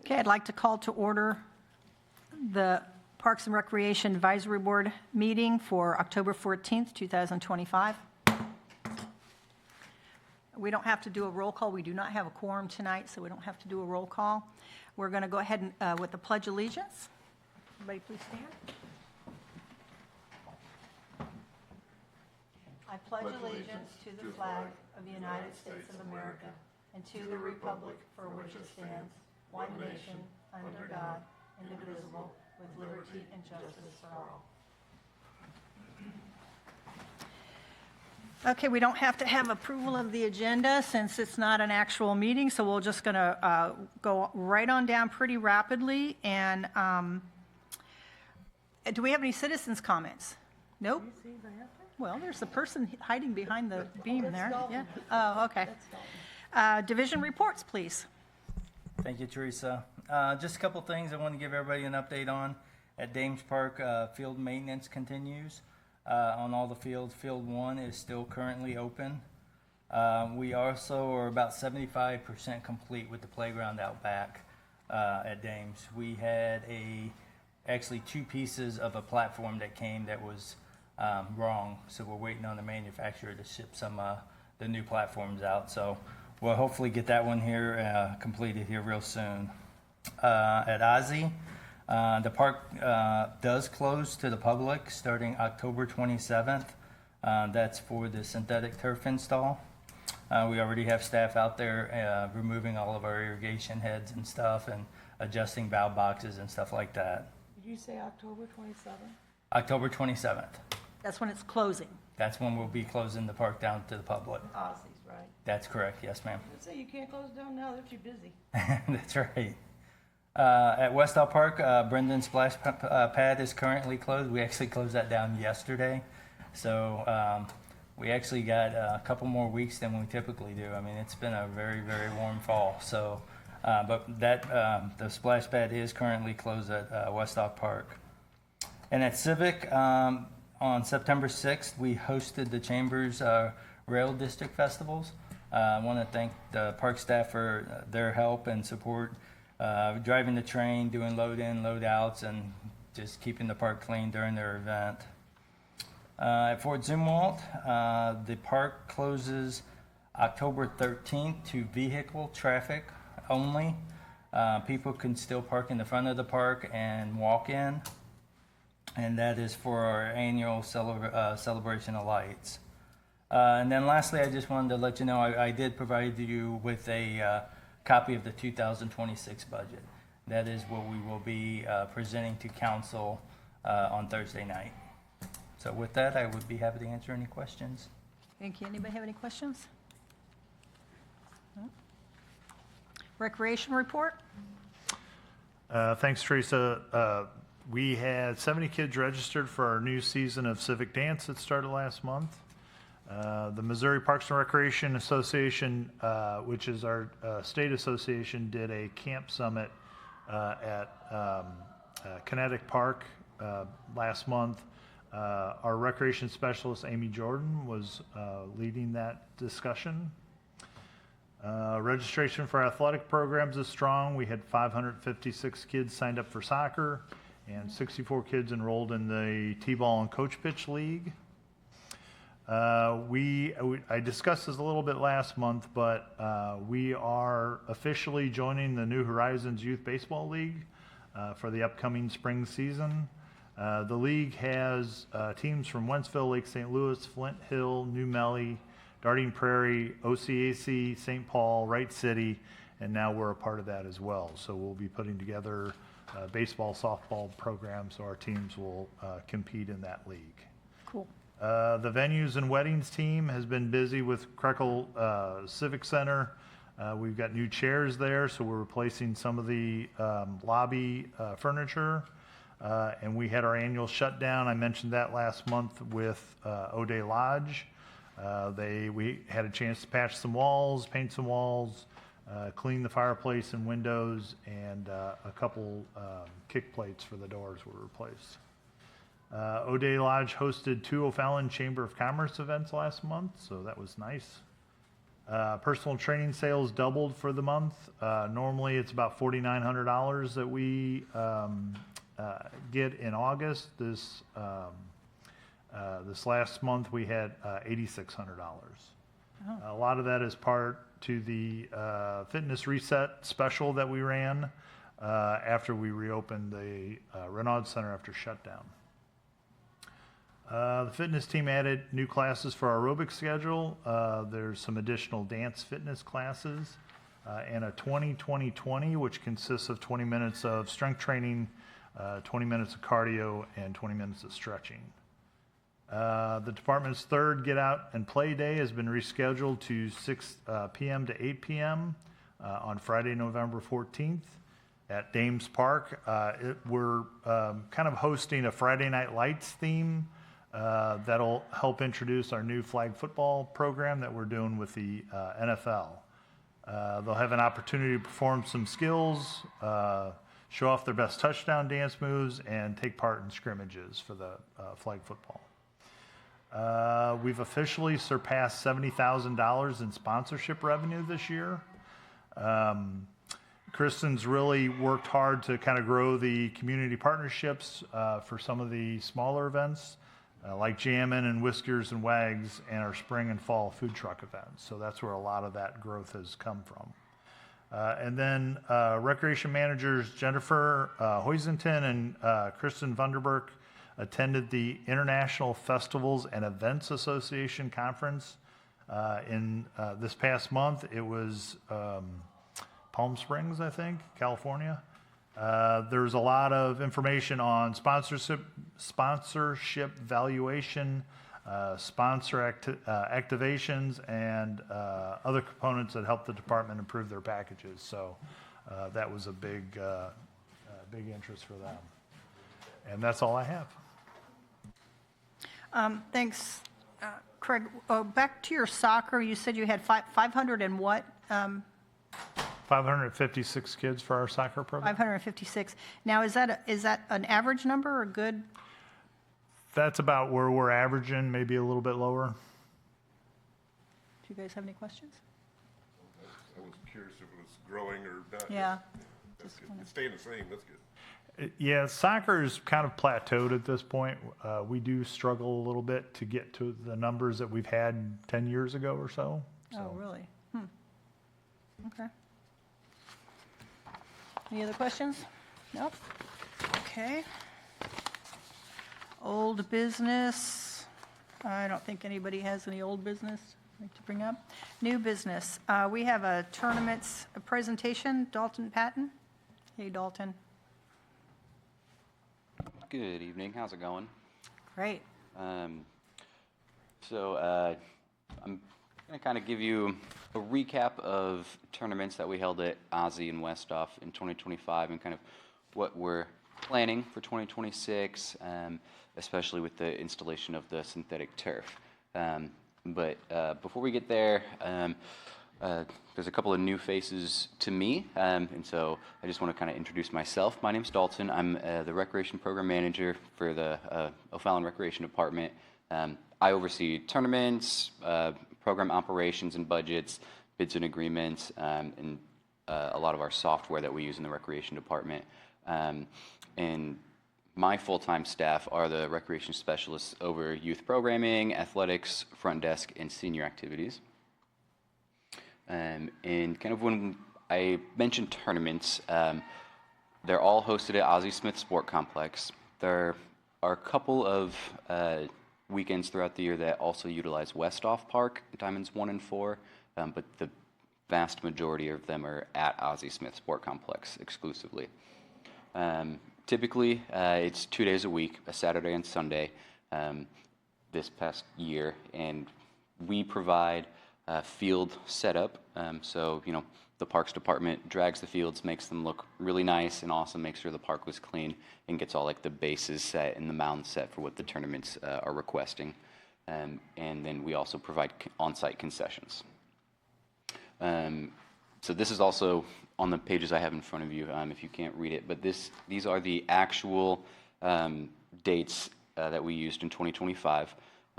Okay, I'd like to call to order the Parks and Recreation Advisory Board meeting for October 14th, 2025. We don't have to do a roll call. We do not have a quorum tonight, so we don't have to do a roll call. We're going to go ahead and with the Pledge of Allegiance. Everybody please stand. I pledge allegiance to the flag of the United States of America and to the republic for which it stands, one nation, under God, indivisible, with liberty and justice for all. Okay, we don't have to have approval of the agenda since it's not an actual meeting, so we're just going to go right on down pretty rapidly. And do we have any citizens' comments? Nope. Well, there's a person hiding behind the beam there. Yeah. Oh, okay. Division reports, please. Thank you, Teresa. Just a couple things I want to give everybody an update on. At Dames Park, field maintenance continues on all the fields. Field 1 is still currently open. We also are about 75% complete with the playground out back at Dames. We had actually 2 pieces of a platform that came that was wrong, so we're waiting on the manufacturer to ship some the new platforms out. So we'll hopefully get that one here completed here real soon. At Ozzie, the park does close to the public starting October 27th. That's for the synthetic turf install. We already have staff out there removing all of our irrigation heads and stuff and adjusting valve boxes and stuff like that. Did you say October 27th? October 27th. That's when it's closing. That's when we'll be closing the park down to the public. Ozzie's, right? That's correct, yes ma'am. Let's say you can't close down now, they're too busy. That's right. At Westall Park, Brendan's splash pad is currently closed. We actually closed that down yesterday. So we actually got a couple more weeks than we typically do. I mean, it's been a very, very warm fall. So, but that the splash pad is currently closed at Westall Park. And at Civic, on September 6th, we hosted the Chamber's Rail District Festivals. I want to thank the park staff for their help and support, driving the train, doing load in, load outs, and just keeping the park clean during their event. At Fort Zumwalt, the park closes October 13th to vehicle traffic only. People can still park in the front of the park and walk in. And that is for our annual celebration of lights. And then lastly, I just wanted to let you know I did provide you with a copy of the 2026 budget. That is what we will be presenting to council on Thursday night. So with that, I would be happy to answer any questions. Thank you. Anybody have any questions? No? Recreation report? Thanks, Teresa. We had 70 kids registered for our new season of Civic Dance that started last month. The Missouri Parks and Recreation Association, which is our state association, did a camp summit at Kinetic Park last month. Our recreation specialist, Amy Jordan, was leading that discussion. Registration for athletic programs is strong. We had 556 kids signed up for soccer and 64 kids enrolled in the T-ball and coach pitch league. I discussed this a little bit last month, but we are officially joining the New Horizons Youth Baseball League for the upcoming spring season. The league has teams from Wentzville, Lake St. Louis, Flint Hill, New Melly, Darting Prairie, OCAC, St. Paul, Wright City, and now we're a part of that as well. So we'll be putting together baseball, softball programs, so our teams will compete in that league. Cool. The venues and weddings team has been busy with Krekel Civic Center. We've got new chairs there, so we're replacing some of the lobby furniture. And we had our annual shutdown. I mentioned that last month with O'Day Lodge. We had a chance to patch some walls, paint some walls, clean the fireplace and windows, and a couple kick plates for the doors were replaced. O'Day Lodge hosted 2 O'Fallon Chamber of Commerce events last month, so that was nice. Personal training sales doubled for the month. Normally, it's about $4,900 that we get in August. This last month, we had $8,600. A lot of that is part to the Fitness Reset special that we ran after we reopened the Renaud Center after shutdown. The fitness team added new classes for our aerobics schedule. There's some additional dance fitness classes and a 20-20-20, which consists of 20 minutes of strength training, 20 minutes of cardio, and 20 minutes of stretching. The department's third Get Out and Play Day has been rescheduled to 6 p.m. to 8 p.m. On Friday, November 14th at Dames Park. We're kind of hosting a Friday Night Lights theme that'll help introduce our new flag football program that we're doing with the NFL. They'll have an opportunity to perform some skills, show off their best touchdown dance moves, and take part in scrimmages for the flag football. We've officially surpassed $70,000 in sponsorship revenue this year. Kristen's really worked hard to kind of grow the community partnerships for some of the smaller events, like Jammin' and Whiskers and Wags and our spring and fall food truck events. So that's where a lot of that growth has come from. And then recreation managers Jennifer Hoisington and Kristen Vanderberg attended the International Festivals and Events Association Conference in this past month. It was Palm Springs, I think, California. There's a lot of information on sponsorship valuation, sponsor activations, and other components that help the department improve their packages. So that was a big interest for them. And that's all I have. Thanks, Craig. Back to your soccer, you said you had 500 and what? 556 kids for our soccer program. 556. Now, is that an average number or good? That's about where we're averaging, maybe a little bit lower. Do you guys have any questions? I was curious if it was growing or not. Yeah. That's good. It's staying the same. That's good. Yeah, soccer's kind of plateaued at this point. We do struggle a little bit to get to the numbers that we've had 10 years ago or so. Oh, really? Okay. Any other questions? Nope. Okay. Old business. I don't think anybody has any old business I'd like to bring up. New business. We have a tournaments presentation. Dalton Patton. Hey, Dalton. Good evening. How's it going? Great. I'm going to kind of give you a recap of tournaments that we held at Ozzie and Westhoff in 2025 and kind of what we're planning for 2026, especially with the installation of the synthetic turf. But before we get there, there's a couple of new faces to me, and so I just want to kind of introduce myself. My name's Dalton. I'm the Recreation Program Manager for the O'Fallon Recreation Department. I oversee tournaments, program operations and budgets, bids and agreements, and a lot of our software that we use in the Recreation Department. And my full-time staff are the recreation specialists over youth programming, athletics, front desk, and senior activities. And kind of when I mentioned tournaments, they're all hosted at Ozzie Smith Sport Complex. There are a couple of weekends throughout the year that also utilize Westhoff Park, Diamonds 1 and 4, but the vast majority of them are at Ozzie Smith Sport Complex exclusively. Typically, it's 2 days a week, a Saturday and Sunday, this past year, and we provide field setup. So, you know, the Parks Department drags the fields, makes them look really nice and awesome, makes sure the park was clean, and gets all like the bases set and the mounds set for what the tournaments are requesting. And then we also provide on-site concessions. So this is also on the pages I have in front of you, if you can't read it, but these are the actual dates that we used in 2025.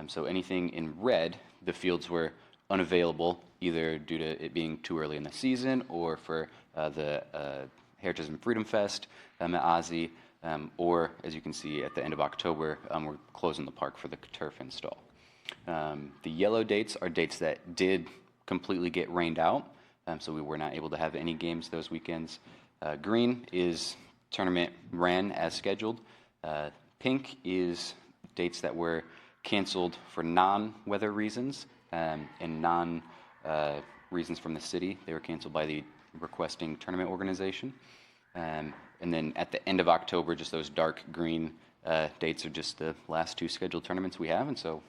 So anything in red, the fields were unavailable, either due to it being too early in the season or for the Heritage and Freedom Fest at Ozzie, or as you can see at the end of October, we're closing the park for the turf install. The yellow dates are dates that did completely get rained out, so we were not able to have any games those weekends. Green is tournament ran as scheduled. Pink is dates that were canceled for non-weather reasons and reasons from the city. They were canceled by the requesting tournament organization. And then at the end of October, just those dark green dates are just the last two scheduled tournaments we have, and so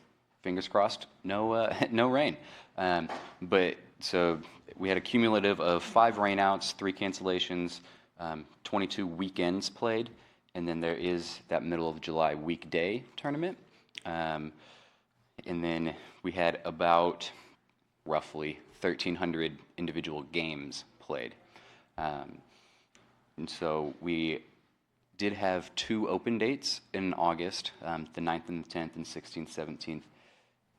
fingers crossed, no rain. But so we had a cumulative of 5 rainouts, 3 cancellations, 22 weekends played, and then there is that middle of July weekday tournament. And then we had about roughly 1,300 individual games played. And so we did have 2 open dates in August, the 9th and the 10th and 16th, 17th.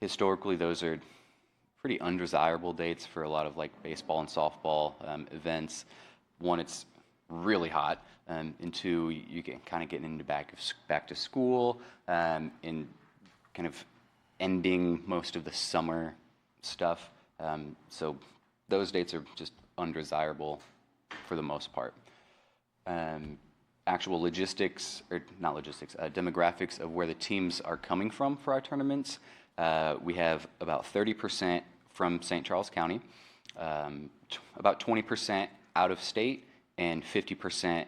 Historically, those are pretty undesirable dates for a lot of like baseball and softball events. One, it's really hot, and 2, you get kind of getting into back to school and kind of ending most of the summer stuff. So those dates are just undesirable for the most part. Actual logistics, or not logistics, demographics of where the teams are coming from for our tournaments. We have about 30% from St. Charles County, about 20% out of state, and 50%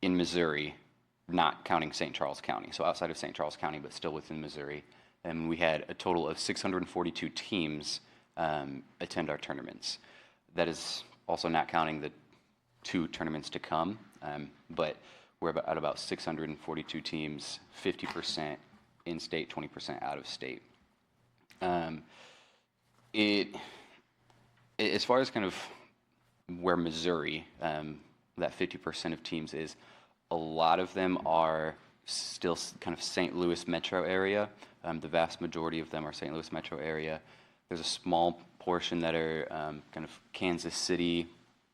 in Missouri, not counting St. Charles County. So outside of St. Charles County, but still within Missouri. And we had a total of 642 teams attend our tournaments. That is also not counting the 2 tournaments to come, but we're at about 642 teams, 50% in-state, 20% out of state. As far as kind of where Missouri, that 50% of teams is, a lot of them are still kind of St. Louis metro area. The vast majority of them are St. Louis metro area. There's a small portion that are kind of Kansas City,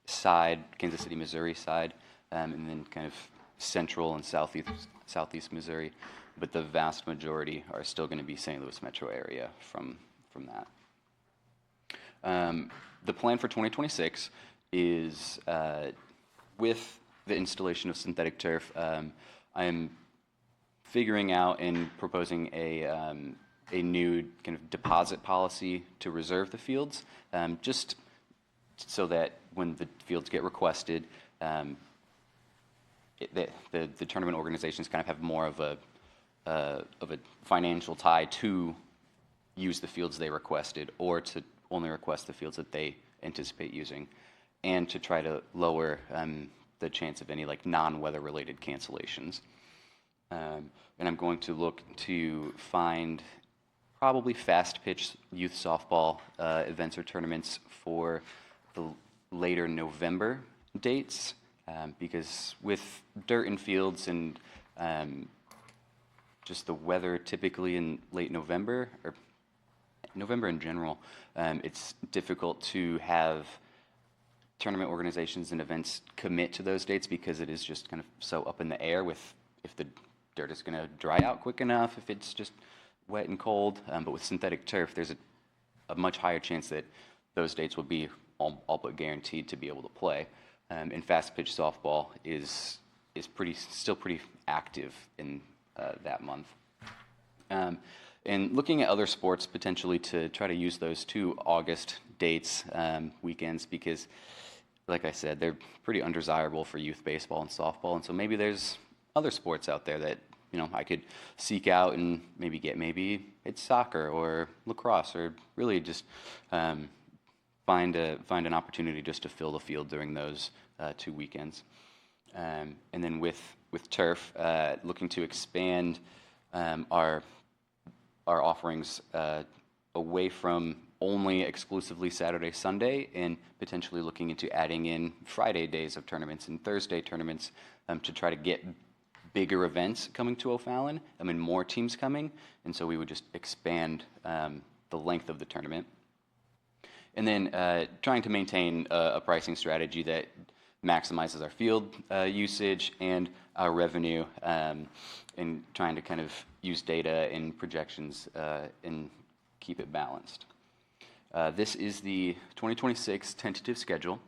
Missouri side, and then kind of central and southeast Missouri. But the vast majority are still going to be St. Louis metro area from that. The plan for 2026 is with the installation of synthetic turf. I am figuring out and proposing a new kind of deposit policy to reserve the fields, just so that when the fields get requested, the tournament organizations kind of have more of a financial tie to use the fields they requested, or to only request the fields that they anticipate using, and to try to lower the chance of any like non-weather related cancellations. And I'm going to look to find probably fast pitch youth softball events or tournaments for the later November dates, because with dirt in fields and just the weather typically in late November, or November in general, it's difficult to have tournament organizations and events commit to those dates, because it is just kind of so up in the air with if the dirt is going to dry out quick enough, if it's just wet and cold. But with synthetic turf, there's a much higher chance that those dates will be all but guaranteed to be able to play. And fast pitch softball is still pretty active in that month. And looking at other sports potentially to try to use those 2 August dates, weekends, because like I said, they're pretty undesirable for youth baseball and softball. And so maybe there's other sports out there that, you know, I could seek out and maybe it's soccer or lacrosse, or really just find an opportunity just to fill the field during those 2 weekends. And then with turf, looking to expand our offerings away from only exclusively Saturday, Sunday, and potentially looking into adding in Friday days of tournaments and Thursday tournaments to try to get bigger events coming to O'Fallon. I mean, more teams coming, and so we would just expand the length of the tournament. And then trying to maintain a pricing strategy that maximizes our field usage and our revenue, and trying to kind of use data and projections and keep it balanced. This is the 2026 tentative schedule.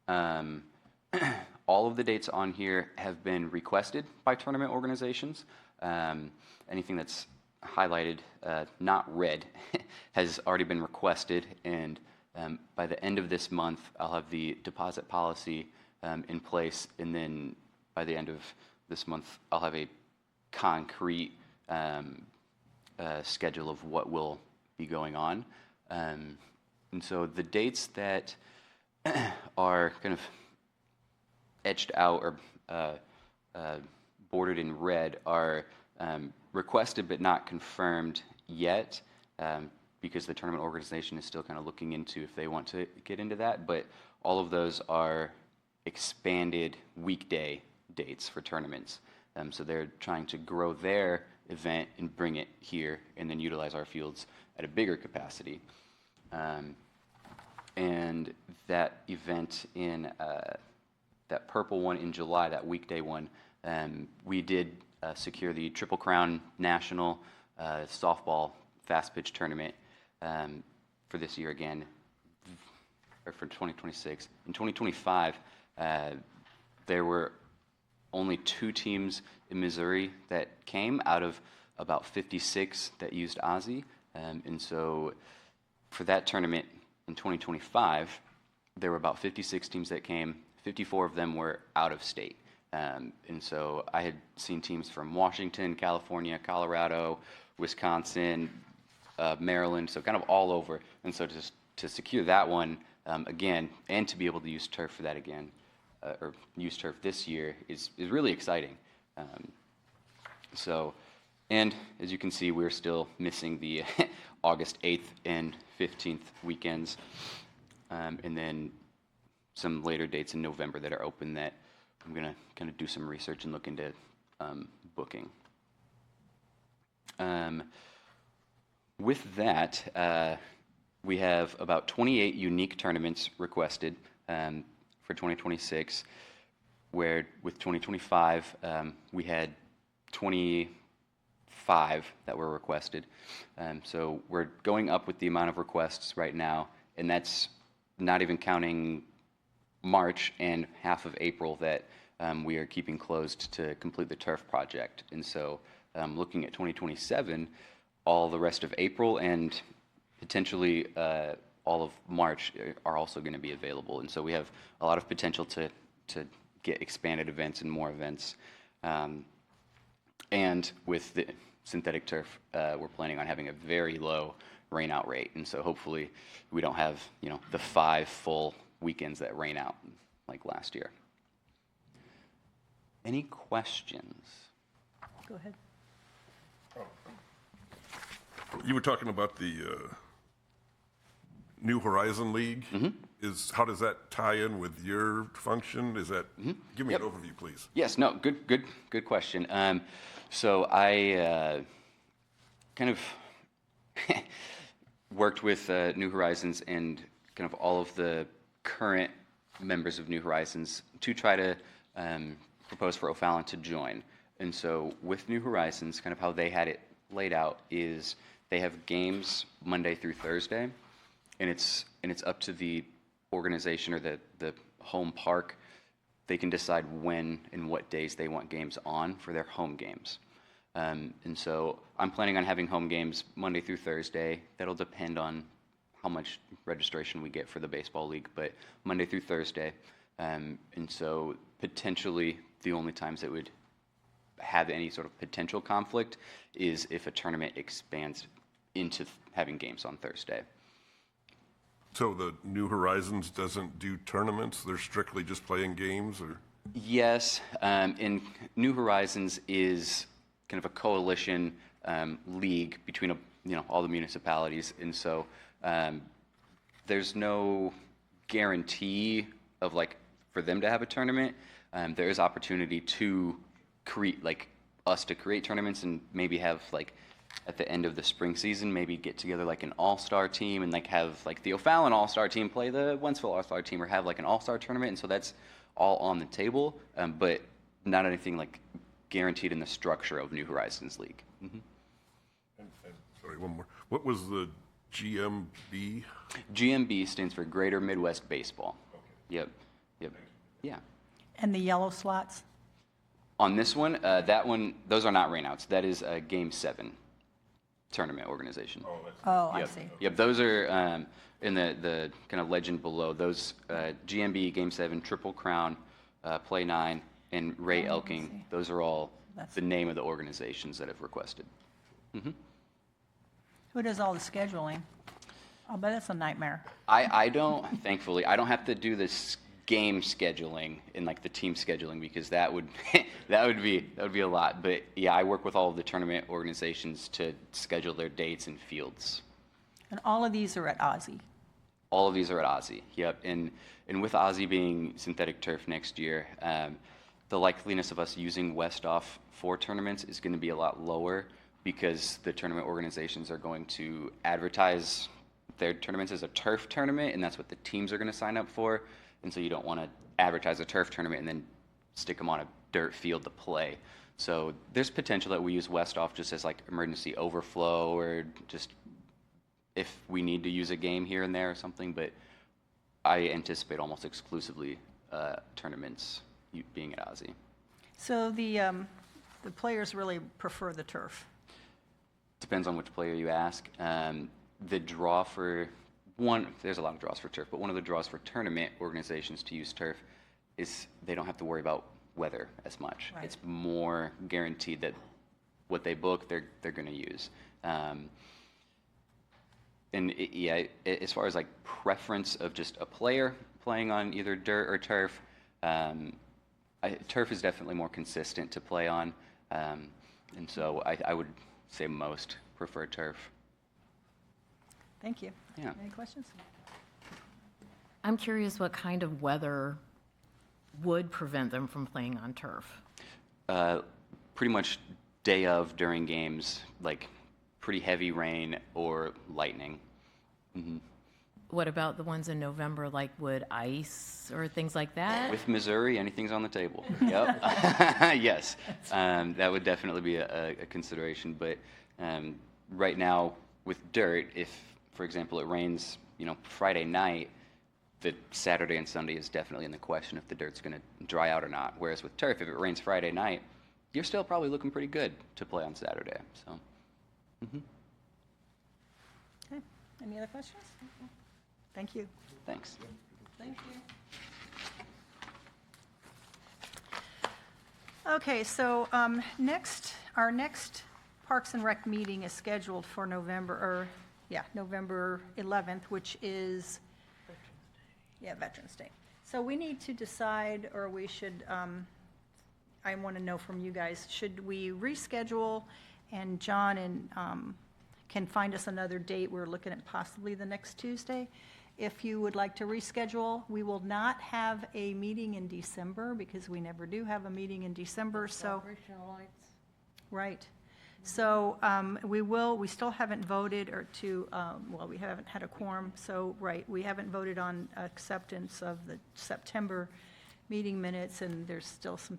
All of the dates on here have been requested by tournament organizations. Anything that's highlighted, not red, has already been requested, and by the end of this month, I'll have the deposit policy in place, and then by the end of this month, I'll have a concrete schedule of what will be going on. And so the dates that are kind of etched out or bordered in red are requested but not confirmed yet, because the tournament organization is still kind of looking into if they want to get into that. But all of those are expanded weekday dates for tournaments. So they're trying to grow their event and bring it here and then utilize our fields at a bigger capacity. And that event in that purple one in July, that weekday one, we did secure the Triple Crown National softball fast pitch tournament for this year again, or for 2026. In 2025, there were only 2 teams in Missouri that came out of about 56 that used Aussie. And so for that tournament in 2025, there were about 56 teams that came. 54 of them were out of state. And so I had seen teams from Washington, California, Colorado, Wisconsin, Maryland, so kind of all over. And so to secure that one again, and to be able to use turf for that again, or use turf this year, is really exciting. So, and as you can see, we're still missing the August 8th and 15th weekends, and then some later dates in November that are open that I'm going to kind of do some research and look into booking. With that, we have about 28 unique tournaments requested for 2026, where with 2025, we had 25 that were requested. So we're going up with the amount of requests right now, and that's not even counting March and half of April that we are keeping closed to complete the turf project. And so looking at 2027, all the rest of April and potentially all of March are also going to be available. And so we have a lot of potential to get expanded events and more events. And with the synthetic turf, we're planning on having a very low rainout rate. And so hopefully we don't have, the 5 full weekends that rain out like last year. Any questions? Go ahead. You were talking about the New Horizon League. How does that tie in with your function? Is that give me an overview, please? Yes. No. Good question. So I kind of worked with New Horizons and kind of all of the current members of New Horizons to try to propose for O'Fallon to join. And so with New Horizons, kind of how they had it laid out is they have games Monday through Thursday, and it's up to the organization or the home park. They can decide when and what days they want games on for their home games. And so I'm planning on having home games Monday through Thursday. That'll depend on how much registration we get for the baseball league, but Monday through Thursday. And so potentially the only times it would have any sort of potential conflict is if a tournament expands into having games on Thursday. So the New Horizons doesn't do tournaments? They're strictly just playing games, or? Yes, and New Horizons is kind of a coalition league between all the municipalities, and so there's no guarantee of for them to have a tournament. There is opportunity to create to create tournaments and maybe have at the end of the spring season, maybe get together like an all-star team and like have like the O'Fallon all-star team play the Wentzville all-star team, or have like an all-star tournament. And so that's all on the table, but not anything like guaranteed in the structure of New Horizons League. And, sorry, one more. What was the GMB? GMB stands for Greater Midwest Baseball. Yep. Yeah. And the yellow slots? On this one, those are not rainouts. That is a Game 7 tournament organization. Oh, I Yep. see. Yep, those are in the kind of legend below. Those GMB, Game 7, Triple Crown, Play 9, and Ray see. Elking, those are all That's- the name of the organizations that have requested. Who does all the scheduling? Oh, but that's a nightmare. I don't, thankfully, I don't have to do this game scheduling and like the team scheduling, because that would that would be a lot. But yeah, I work with all of the tournament organizations to schedule their dates and fields. And all of these are at Ozzy. All of these are at Ozzy. Yep. And with Ozzy being synthetic turf next year, the likeliness of us using Westoff for tournaments is going to be a lot lower, because the tournament organizations are going to advertise their tournaments as a turf tournament, and that's what the teams are going to sign up for. And so you don't want to advertise a turf tournament and then stick them on a dirt field to play. So there's potential that we use Westoff just as like emergency overflow, or just if we need to use a game here and there or something. But I anticipate almost exclusively tournaments being at Ozzy. So the players really prefer the turf. Depends on which player you ask. The draw for there's a lot of draws for turf, but one of the draws for tournament organizations to use turf is they don't have to worry about weather as much. Right. It's more guaranteed that what they book, they're going to use. As far as like preference of just a player playing on either dirt or turf, turf is definitely more consistent to play on, and so I would say most prefer turf. Thank you. Yeah. Any questions? I'm curious what kind of weather would prevent them from playing on turf? Pretty much day of during games, like pretty heavy rain or lightning. What about the ones in November, like would ice or things like that? With Missouri, anything's on the table. Yep. Yes, that would definitely be a consideration. But right now, with dirt, if, for example, it rains, Friday night, the Saturday and Sunday is definitely in the question if the dirt's going to dry out or not. Whereas with turf, if it rains Friday night, you're still probably looking pretty good to play on Saturday. So. Okay. Any other questions? Thank you. Thanks. Thank you. Okay, so our next Parks and Rec meeting is scheduled for November 11th, which is Veterans Day. So we need to decide, or we should, I want to know from you guys, should we reschedule, and John can find us another date? We're looking at possibly the next Tuesday. If you would like to reschedule, we will not have a meeting in December, because we never do have a meeting in December, so. Operational lights. Right. So we still haven't voted we haven't had a quorum, so, right, we haven't voted on acceptance of the September meeting minutes, and there's still some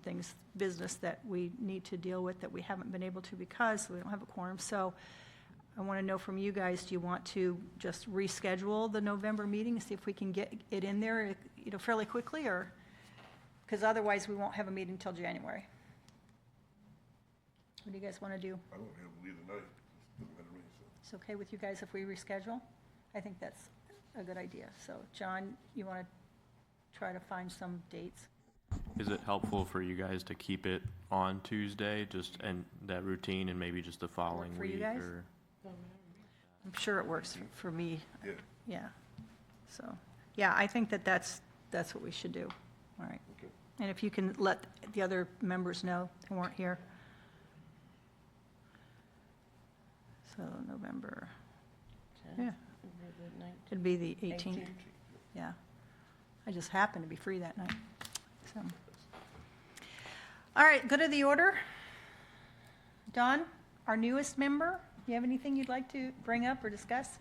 business that we need to deal with that we haven't been able to because we don't have a quorum. So I want to know from you guys, do you want to just reschedule the November meeting, see if we can get it in there, fairly quickly, or, because otherwise we won't have a meeting until January. What do you guys want to do? I don't have either night. It doesn't matter to me. It's okay with you guys if we reschedule? I think that's a good idea. So, John, you want to try to find some dates? Is it helpful for you guys to keep it on Tuesday, and that routine, and maybe just the following for you week? guys? Or I'm sure it works for me. Yeah. Yeah. So, yeah, I think that's what we should do. All right. Okay. And if you can let the other members know who weren't here. So, November, yeah, it'd be the 18th. Yeah. I just happened to be free that night. So. All right, good of the order. Don, our newest member. Do you have anything you'd like to bring up or discuss?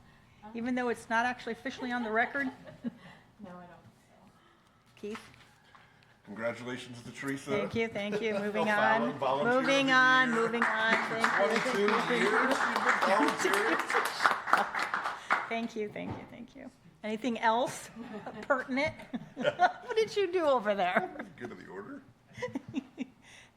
Even though it's not actually officially on the record? No, I don't. Keith? Congratulations to Teresa. Thank you, thank you. Moving O'Fallon, on. Volunteer of Moving the on, Year. moving on. Thank you. 22 years you've been volunteering. Thank you, thank you, thank you. Anything else pertinent? What did you do over there? Good of the order.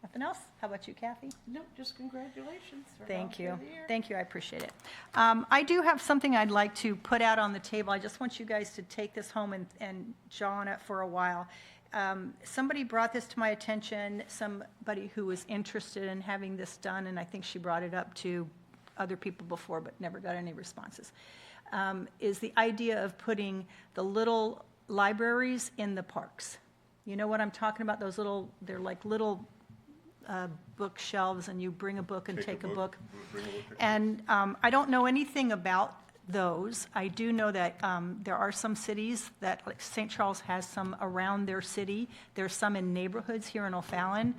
Nothing else? How about you, Kathy? Nope, just congratulations. for Thank Volunteer you. of the Year. Thank you, I appreciate it. I do have something I'd like to put out on the table. I just want you guys to take this home and jaw on it for a while. Somebody brought this to my attention, somebody who was interested in having this done, and I think she brought it up to other people before, but never got any responses, is the idea of putting the little libraries in the parks. You know what I'm talking about? Those little, they're like little bookshelves, and you bring a book and take a book. Bring a book. And I don't know anything about those. I do know that there are some cities that, like St. Charles has some around their city. There's some in neighborhoods here in O'Fallon.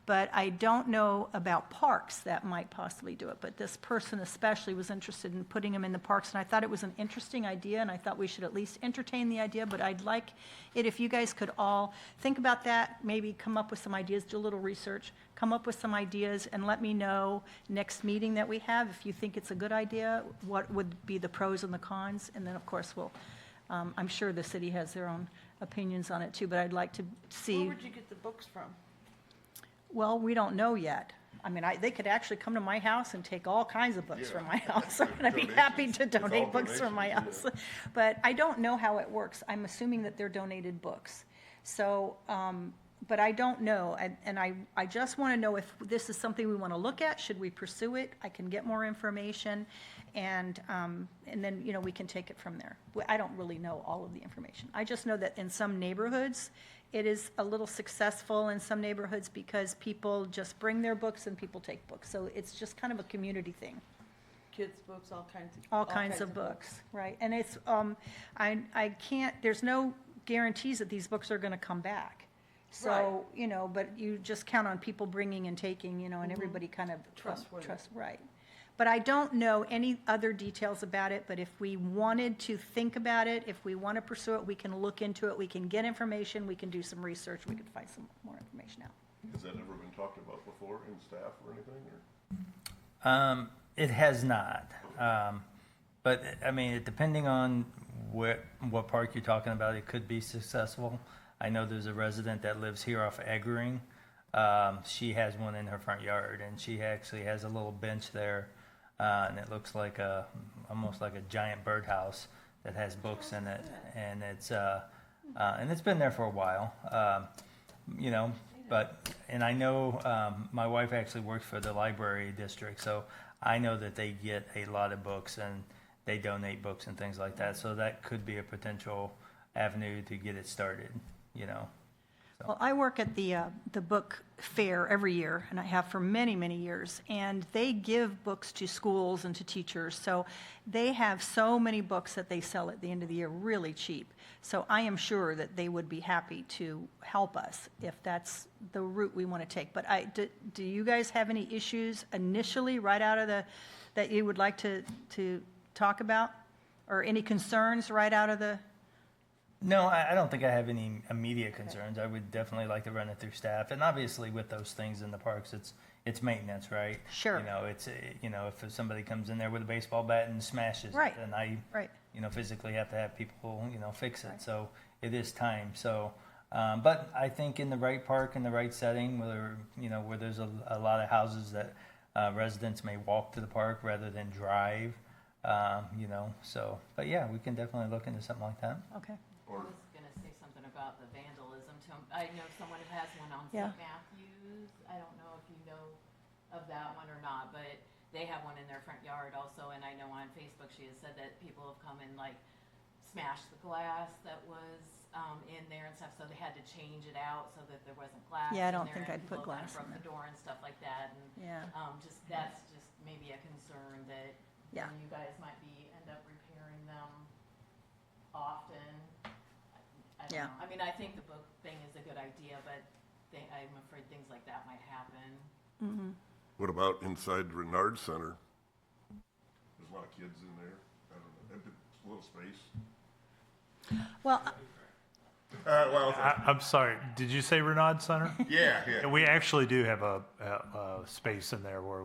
But I don't know about parks that might possibly do it. But this person especially was interested in putting them in the parks, and I thought it was an interesting idea, and I thought we should at least entertain the idea. But I'd like it if you guys could all think about that, maybe come up with some ideas, do a little research, come up with some ideas, and let me know next meeting that we have if you think it's a good idea, what would be the pros and the cons, and then, of course, we'll, I'm sure the city has their own opinions on it too, but I'd like to see. Where would you get the books from? Well, we don't know yet. I mean, they could actually come to my house and take all kinds of books from my house. And I'd be happy to Donations. It's all donate books from my donations, house. But I don't know how it works. I'm assuming that they're donated books. So, but I don't know. And I just want to know if this is something we want to look at. Should we pursue it? I can get more information. And then, you know, we can take it from there. I don't really know all of the information. I just know that in some neighborhoods, it is a little successful in some neighborhoods because people just bring their books and people take books. So it's just kind of a community thing. Kids' books, all kinds of. All kinds of books, right. And it's, I can't, there's no guarantees that these books are going to come back. So, Right. you know, but you just count on people bringing and taking, you know, and everybody kind of. Trustworthy. Right. But I don't know any other details about it, but if we wanted to think about it, if we want to pursue it, we can look into it, we can get information, we can do some research, we can find some more information out. Has that ever been talked about before in staff or anything? Or? It has not. But, I mean, depending on what park you're talking about, it could be successful. I know there's a resident that lives here off Eggering. She has one in her front yard, and she actually has a little bench there, and it looks like almost like a giant birdhouse that has books in it, and it's been there for a while, you know. And I know my wife actually works for the library district, so I know that they get a lot of books and they donate books and things like that. So that could be a potential avenue to get it started, you know. Well, I work at the book fair every year, and I have for many, many years, and they give books to schools and to teachers, so they have so many books that they sell at the end of the year really cheap. So I am sure that they would be happy to help us if that's the route we want to take. But do you guys have any issues initially right out of that you would like to talk about? Or any concerns right out of the? No, I don't think I have any immediate concerns. I would definitely like to run it through staff, and obviously with those things in the parks, it's maintenance, right? Sure. You know, it's if somebody comes in there with a baseball bat and smashes Right. it, then I Right. physically have to have people fix it. Right. So it is time. So, but I think in the right park, in the right setting, where there's a lot of houses that residents may walk to the park rather than drive, So, but yeah, we can definitely look into something like that. Okay. I was gonna say something about the vandalism too. I know someone who has one on Yeah. St. Matthews. I don't know if you know of that one or not, but they have one in their front yard also. And I know on Facebook she has said that people have come and like smashed the glass that was in there and stuff. So they had to change it out so that there wasn't glass. Yeah, I in don't there, think and I'd put people kind of glass in broke there. the door and stuff like that. And Yeah. that's just maybe a concern that Yeah. you guys might end up repairing them often. I don't Yeah. know. I mean, I think the book thing is a good idea, but I'm afraid things like that might happen. Mm-hmm. What about inside Renard Center? There's a lot of kids in there. I don't know, a little space. Well, Well, I'm sorry, did you say Renaud Center? yeah. We actually do have a space in there where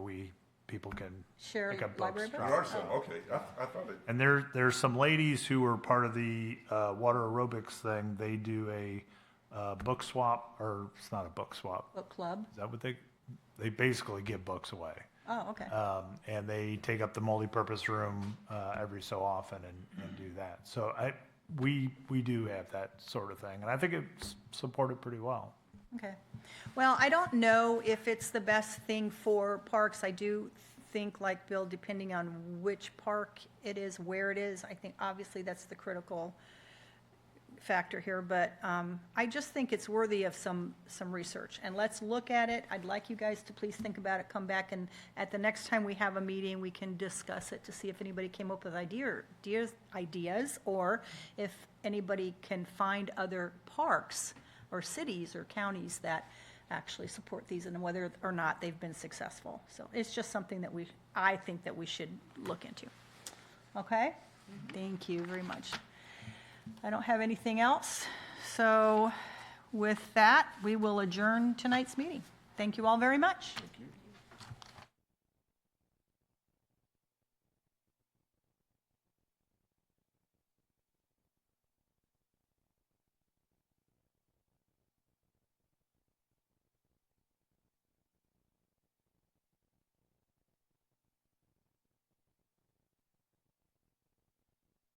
people can share pick up library books. books? Renard Center, okay. I thought it, And there's some ladies who are part of the water aerobics thing. They do a book swap, or it's not a book swap. Book club? Is that what they basically give books away. Oh, okay. And they take up the multipurpose room every so often and do that. So we do have that sort of thing, and I think it's supported pretty well. Okay. Well, I don't know if it's the best thing for parks. I do think, like Bill, depending on which park it is, where it is, I think obviously that's the critical factor here, but I just think it's worthy of some research. And let's look at it. I'd like you guys to please think about it, come back, and at the next time we have a meeting, we can discuss it to see if anybody came up with ideas, or if anybody can find other parks or cities or counties that actually support these and whether or not they've been successful. So it's just something that I think that we should look into. Okay? Thank you very much. I don't have anything else. So with that, we will adjourn tonight's meeting. Thank you all very much. thank you.